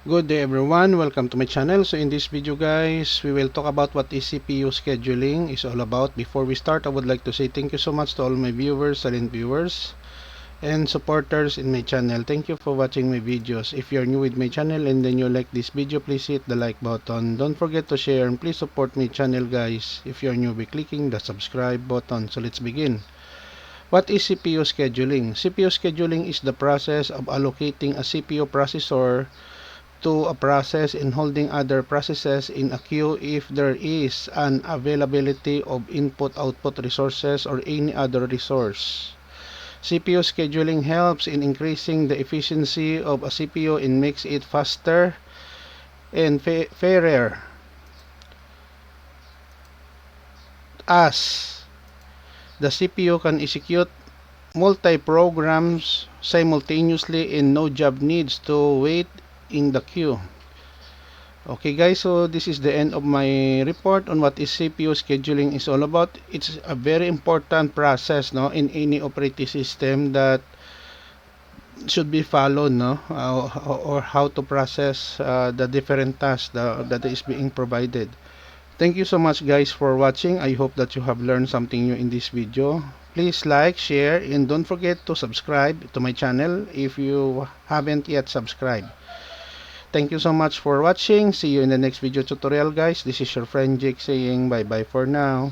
Good day everyone, welcome to my channel. So in this video guys, we will talk about what is CPU scheduling is all about. Before we start, I would like to say thank you so much to all my viewers, silent viewers, and supporters in my channel. Thank you for watching my videos. If you're new with my channel and then you like this video, please hit the like button. Don't forget to share and please support my channel guys. If you're new by clicking the subscribe button. So let's begin. What is CPU scheduling? CPU scheduling is the process of allocating a CPU processor to a process and holding other processes in a queue if there is an availability of input-output resources or any other resource. CPU scheduling helps in increasing the efficiency of a CPU and makes it faster and fairer as the CPU can execute multi-programs simultaneously and no job needs to wait in the queue. Okay guys, so this is the end of my report on what is CPU scheduling is all about. It's a very important process no in any operating system that should be followed no or how to process the different tasks that is being provided. Thank you so much guys for watching. I hope that you have learned something new in this video. Please like, share, and don't forget to subscribe to my channel if you haven't yet subscribed. Thank you so much for watching. See you in the next video tutorial guys. This is your friend Jake saying bye bye for now.